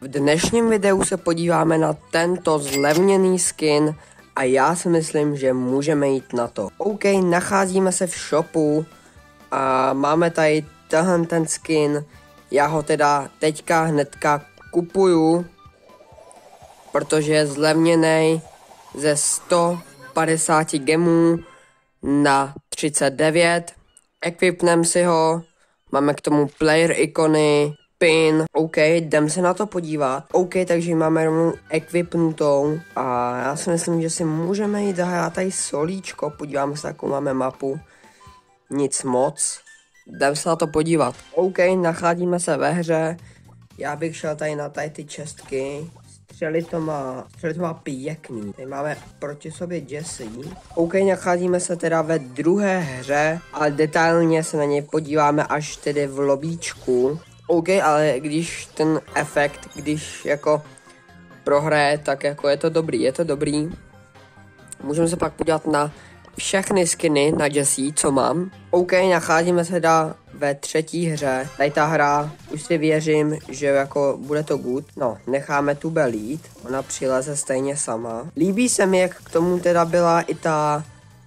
V dnešním videu se podíváme na tento zlevněný skin a já si myslím, že můžeme jít na to. OK, nacházíme se v shopu a máme tady ten skin. Já ho teda teďka hnedka kupuju, protože je zlevněný ze 150 gemů na 39. Equipnem si ho, máme k tomu player ikony, pin, OK, jdem se na to podívat. OK, takže máme rovnou equipnutou a já si myslím, že si můžeme jít zahrát tady solíčko, podíváme se, jakou máme mapu. Nic moc, jdem se na to podívat. OK, nacházíme se ve hře, já bych šel tady na tady ty čestky. Střelit to má pěkný. Tady máme proti sobě Jesse. OK, nacházíme se teda ve druhé hře, ale detailně se na něj podíváme až tedy v lobíčku. OK, ale když ten efekt, když jako prohraje, tak jako je to dobrý. Můžeme se pak podívat na všechny skiny na Jesse, co mám. OK, nacházíme se teda ve třetí hře. Tady ta hra, už si věřím, že jako bude to good. No, necháme tu belít, ona přileze stejně sama. Líbí se mi, jak k tomu teda byla i ta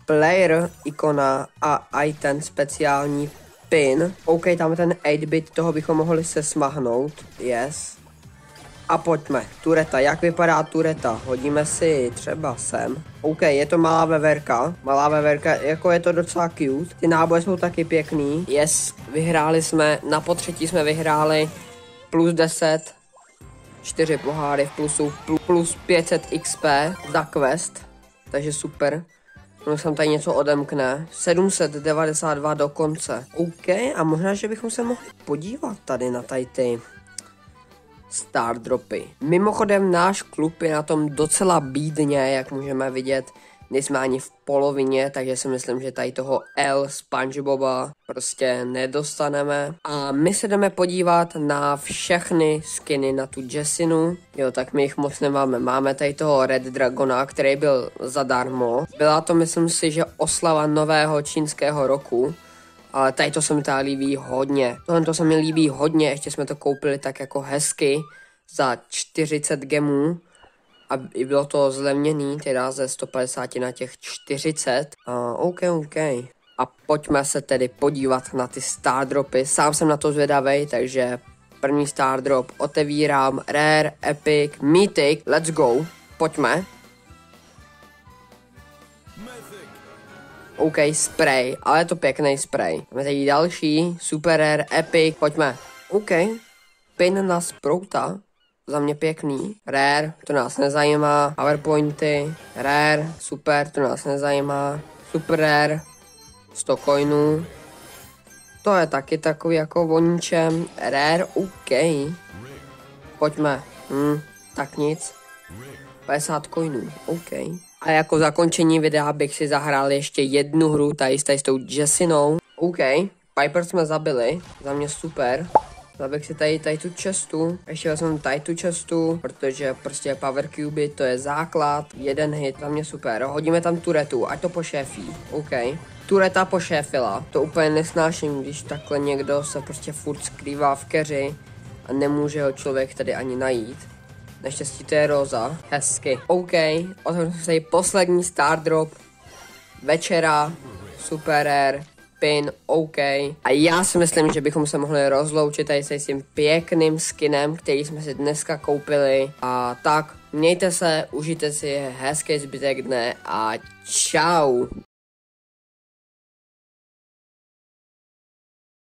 player ikona a i ten speciální pin. OK, tam je ten 8-bit, toho bychom mohli se smahnout. Yes. A pojďme, tureta, jak vypadá tureta? Hodíme si třeba sem. OK, je to malá veverka, jako je to docela cute. Ty náboje jsou taky pěkný. Yes, vyhráli jsme, na potřetí jsme vyhráli plus 10, 4 poháry v plusu, plus 500 XP za quest, takže super. No, jsem tady něco odemkne. 792 do konce. OK, a možná, že bychom se mohli podívat tady na tady ty star dropy. Mimochodem náš klub je na tom docela bídně, jak můžeme vidět. Nejsme ani v polovině, takže si myslím, že tady toho L SpongeBoba prostě nedostaneme. A my se jdeme podívat na všechny skiny na tu Jessinu. Jo, tak my jich moc nemáme. Máme tady toho Red Dragona, který byl zadarmo. Byla to, myslím si, že oslava nového čínského roku. Ale tady to se mi tady líbí hodně. Tohle se mi líbí hodně, ještě jsme to koupili tak jako hezky za 40 gemů. A bylo to zlevněný, teda ze 150 na těch 40. OK. A pojďme se tedy podívat na ty star dropy. Sám jsem na to zvědavej, takže první star drop otevírám. Rare, Epic, Mythic, let's go. Pojďme. OK, spray, ale je to pěkný spray. Máme tady další, super rare, epic, pojďme. OK, pin na sprouta, za mě pěkný. Rare, to nás nezajímá. PowerPointy, rare, super, to nás nezajímá. Super rare, 100 coinů. To je taky takový jako o ničem. Rare, OK. Pojďme, tak nic. 50 coinů, OK. A jako zakončení videa bych si zahrál ještě jednu hru tady s tou Jessinou. OK, Piper jsme zabili, za mě super. Zabych si tady tu chestu, ještě vezmu tady tu chestu, protože prostě Power Cube to je základ, jeden hit, za mě super. Hodíme tam turetu, ať to pošéfí, OK. Tureta pošéfila, to úplně nesnáším, když takhle někdo se prostě furt skrývá v keři a nemůže ho člověk tady ani najít. Naštěstí to je roza. Hezky. OK. Otevřeme se tady poslední star drop večera. Super rare. Pin. OK. A já si myslím, že bychom se mohli rozloučit tady s tím pěkným skinem, který jsme si dneska koupili. A tak, mějte se, užijte si hezký zbytek dne a čau.